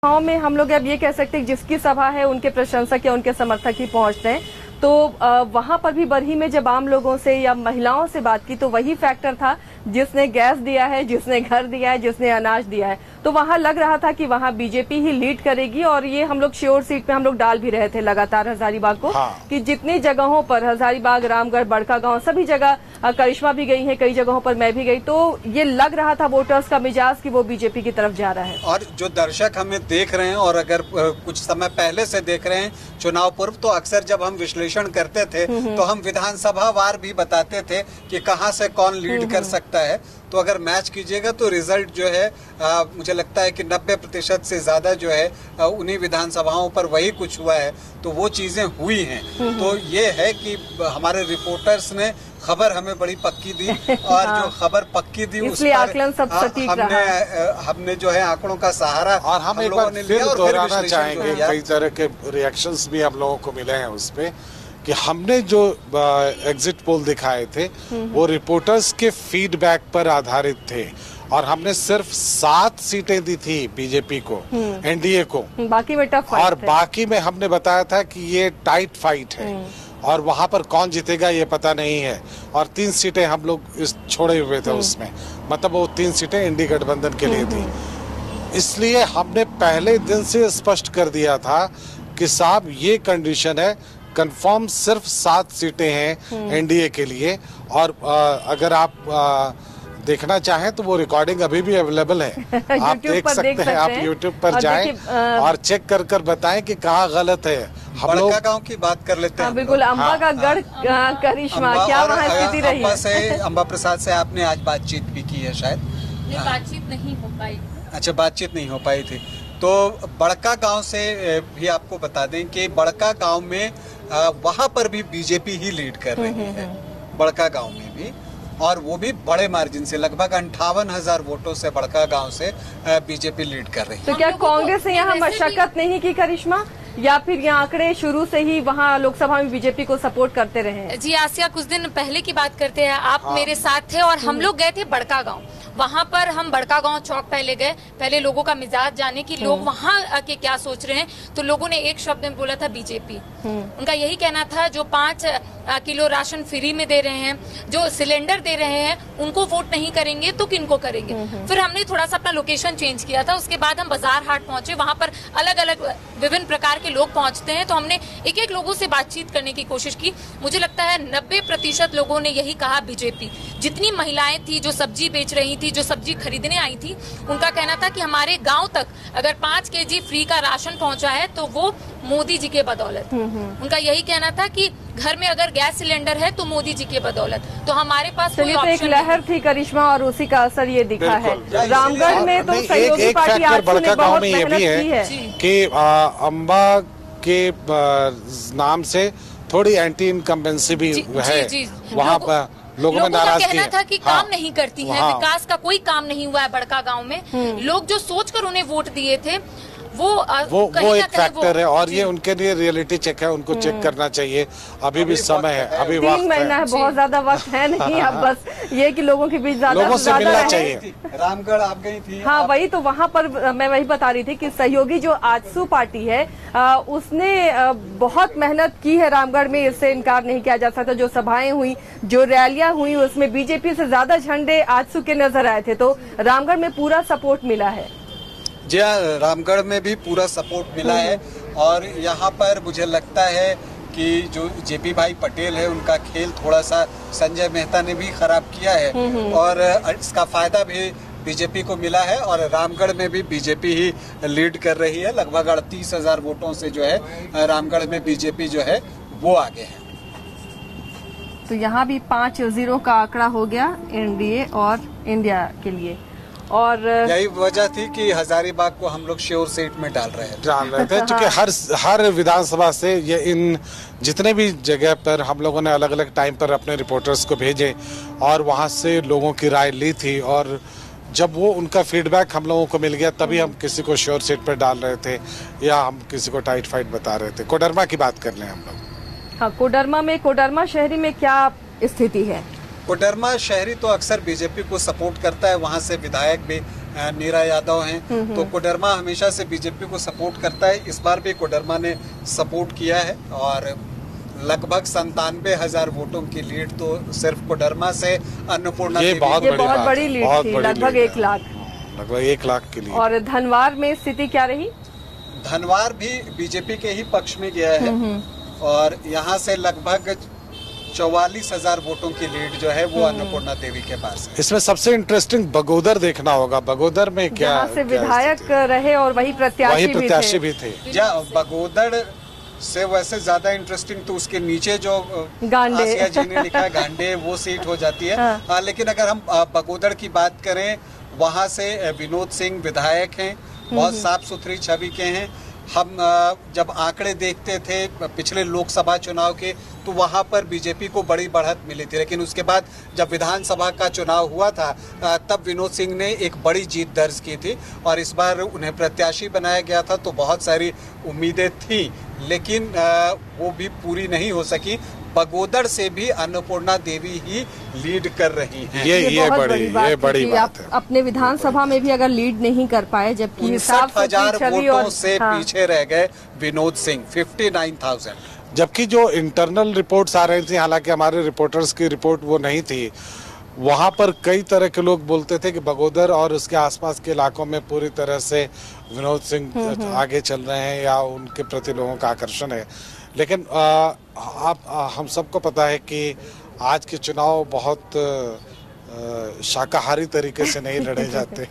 गाँव में हम लोग अब ये कह सकते हैं जिसकी सभा है उनके प्रशंसक या उनके समर्थक ही पहुंचते हैं, तो वहां पर भी बरही में जब आम लोगों से या महिलाओं से बात की तो वही फैक्टर था जिसने गैस दिया है, जिसने घर दिया है, जिसने अनाज दिया है। तो वहां लग रहा था कि वहां बीजेपी ही लीड करेगी और ये हम लोग श्योर सीट पे हम लोग डाल भी रहे थे लगातार हजारीबाग को। हाँ। कि जितनी जगहों पर हजारीबाग, रामगढ़, बड़का गांव सभी जगह करिश्मा भी गई है, कई जगहों पर मैं भी गई, तो ये लग रहा था वोटर्स का मिजाज कि वो बीजेपी की तरफ जा रहा है। और जो दर्शक हमें देख रहे हैं और अगर कुछ समय पहले से देख रहे हैं चुनाव पूर्व, तो अक्सर जब हम विश्लेषण करते थे तो हम विधानसभा वार भी बताते थे कि कहां से कौन लीड कर सकता है। तो अगर मैच कीजिएगा तो रिजल्ट जो है मुझे लगता है कि 90% से ज्यादा जो है उन्हीं विधानसभाओं पर वही कुछ हुआ है। तो वो चीजें हुई हैं। तो ये है कि हमारे रिपोर्टर्स ने खबर हमें बड़ी पक्की दी और जो खबर पक्की दी इसलिए आकलन सब सटीक रहा। हमने जो है आंकड़ों का सहारा और हम एक बार फिर दोहराना चाहेंगे, कई तरह के रिएक्शंस भी हम लोगों को मिले हैं उस पे कि हमने जो एग्जिट पोल दिखाए थे वो रिपोर्टर्स के फीडबैक पर आधारित थे और हमने सिर्फ 7 सीटें दी थी बीजेपी को, एनडीए को, बाकी में टफ फाइट और बाकी में हमने बताया था कि ये टाइट फाइट है और वहां पर कौन जीतेगा ये पता नहीं है। और 3 सीटें हम लोग इस छोड़े हुए थे उसमें, मतलब वो 3 सीटें इंडी गठबंधन के लिए थी। इसलिए हमने पहले दिन से स्पष्ट कर दिया था कि साहब ये कंडीशन है, कंफर्म सिर्फ 7 सीटें हैं एनडीए के लिए। और अगर आप देखना चाहें तो वो रिकॉर्डिंग अभी भी अवेलेबल है, आप देख सकते हैं। आप यूट्यूब पर जाएं और चेक कर कर बताएं कि कहाँ गलत है। हम लोग गांव की बात कर लेते हैं। बिल्कुल, अम्बा का गढ़ करिश्मा, क्या वहाँ स्थिति रही है? अम्बा प्रसाद से आपने आज बातचीत भी की है शायद? बातचीत नहीं हो पाई। अच्छा, बातचीत नहीं हो पाई थी। तो बड़का गांव से भी आपको बता दें कि बड़का गांव में वहां पर भी बीजेपी ही लीड कर रही है, बड़का गांव में भी, और वो भी बड़े मार्जिन से, लगभग 58,000 वोटों से बड़का गांव से बीजेपी लीड कर रही है। तो क्या कांग्रेस ने यहाँ मशक्कत नहीं की करिश्मा, या फिर ये आंकड़े शुरू से ही वहाँ लोकसभा में बीजेपी को सपोर्ट करते रहे? जी आसिया, कुछ दिन पहले की बात करते हैं, आप मेरे साथ थे और हम लोग गए थे बड़का गांव। वहाँ पर हम बड़का गांव चौक पहले गए, पहले लोगों का मिजाज जाने कि लोग वहाँ आके क्या सोच रहे हैं। तो लोगों ने एक शब्द में बोला था बीजेपी। उनका यही कहना था जो 5 किलो राशन फ्री में दे रहे हैं, जो सिलेंडर दे रहे हैं, उनको वोट नहीं करेंगे तो किनको करेंगे। फिर हमने थोड़ा सा अपना लोकेशन चेंज किया था। उसके बाद हम बाजार हाट पहुंचे, वहाँ पर अलग अलग विभिन्न प्रकार के लोग पहुंचते हैं। तो हमने एक एक लोगों से बातचीत करने की कोशिश की। मुझे लगता है 90% लोगों ने यही कहा बीजेपी। जितनी महिलाएं थी जो सब्जी बेच रही थी, जो सब्जी खरीदने आई थी, उनका कहना था कि हमारे गांव तक अगर 5 केजी फ्री का राशन पहुंचा है तो वो मोदी जी के बदौलत। उनका यही कहना था कि घर में अगर गैस सिलेंडर है तो मोदी जी के बदौलत। तो हमारे पास कोई तो एक लहर थी करिश्मा और उसी का असर ये दिखा है। रामगढ़ में तो सहयोगी पार्टी आजसू ने बहुत मेहनत की है कि अम्बा के नाम से थोड़ी एंटी इनकम्बेंसी भी है वहाँ पर। लोगों में नाराजगी कहना था कि काम नहीं करती हैं, विकास का कोई काम नहीं हुआ है बड़का गांव में। लोग जो सोचकर उन्हें वोट दिए थे वो एक फैक्टर है और ये उनके लिए रियलिटी चेक है, उनको चेक करना चाहिए। अभी भी समय है, अभी 3 महीना है, बहुत ज्यादा वक्त है नहीं। अब बस ये कि लोगों के बीच लोगों से मिलना चाहिए। रामगढ़ आप गई थी? हाँ, वही तो, वहाँ पर मैं वही बता रही थी कि सहयोगी जो आजसू पार्टी है उसने बहुत मेहनत की है रामगढ़ में, इससे इनकार नहीं किया जा सकता। जो सभाएं हुई, जो रैलियां हुई, उसमें बीजेपी से ज्यादा झंडे आजसू के नजर आए थे। तो रामगढ़ में पूरा सपोर्ट मिला है। जी हाँ, रामगढ़ में भी पूरा सपोर्ट मिला है। और यहाँ पर मुझे लगता है कि जो जेपी भाई पटेल है उनका खेल थोड़ा सा संजय मेहता ने भी खराब किया है और इसका फायदा भी बीजेपी को मिला है। और रामगढ़ में भी बीजेपी ही लीड कर रही है, लगभग 38,000 वोटों से जो है रामगढ़ में बीजेपी जो है वो आगे है। तो यहाँ भी 5-0 का आंकड़ा हो गया एनडीए और इंडिया के लिए। और यही वजह थी कि हजारीबाग को हम लोग श्योर सीट में डाल रहे थे क्योंकि हर विधानसभा से ये इन जितने भी जगह पर हम लोगों ने अलग अलग टाइम पर अपने रिपोर्टर्स को भेजे और वहाँ से लोगों की राय ली थी। और जब वो उनका फीडबैक हम लोगों को मिल गया तभी हम किसी को श्योर सीट पर डाल रहे थे या हम किसी को टाइट फाइट बता रहे थे। कोडरमा की बात कर लें हम लोग। हाँ, कोडरमा शहरी में क्या स्थिति है? कोडरमा शहरी तो अक्सर बीजेपी को सपोर्ट करता है, वहां से विधायक भी नीरा यादव हैं। तो कोडरमा हमेशा से बीजेपी को सपोर्ट करता है, इस बार भी कोडरमा ने सपोर्ट किया है और लगभग 97,000 वोटों की लीड तो सिर्फ कोडरमा से अन्नपूर्णा ये बहुत बड़ी लीड थी, लगभग 1 लाख, लगभग 1 लाख के लिए। और धनवार में स्थिति क्या रही? धनवार भी बीजेपी के ही पक्ष में गया है और यहाँ से लगभग 44,000 वोटों की लीड जो है वो अन्नपूर्णा देवी के पास है। इसमें सबसे इंटरेस्टिंग बगोदर देखना होगा। बगोदर में क्या यहाँ से विधायक रहे और वही प्रत्याशी भी थे। बगोदर से वैसे ज्यादा इंटरेस्टिंग तो उसके नीचे जो गांडे आसिया जी ने लिखा है गांडे, वो सीट हो जाती है। हाँ। लेकिन अगर हम बगोदर की बात करें, वहां से विनोद सिंह विधायक हैं, बहुत साफ सुथरी छवि के हैं। हम जब आंकड़े देखते थे पिछले लोकसभा चुनाव के, तो वहां पर बीजेपी को बड़ी बढ़त मिली थी, लेकिन उसके बाद जब विधानसभा का चुनाव हुआ था तब विनोद सिंह ने एक बड़ी जीत दर्ज की थी और इस बार उन्हें प्रत्याशी बनाया गया था। तो बहुत सारी उम्मीदें थी, लेकिन वो भी पूरी नहीं हो सकी। बगोदर से भी अन्नपूर्णा देवी ही लीड कर रही हैं। ये बड़ी बात है। अपने विधानसभा में भी अगर लीड नहीं कर पाए, जबकि 59,000 वोटों से पीछे रह गए विनोद सिंह, 59,000। जबकि जो इंटरनल रिपोर्ट्स आ रही थी, हालांकि हमारे रिपोर्टर्स की रिपोर्ट वो नहीं थी, वहां पर कई तरह के लोग बोलते थे कि बगोदर और उसके आसपास के इलाकों में पूरी तरह से विनोद सिंह आगे चल रहे हैं या उनके प्रति लोगों का आकर्षण है। लेकिन हम सबको पता है कि आज के चुनाव बहुत शाकाहारी तरीके से नहीं लड़े जाते।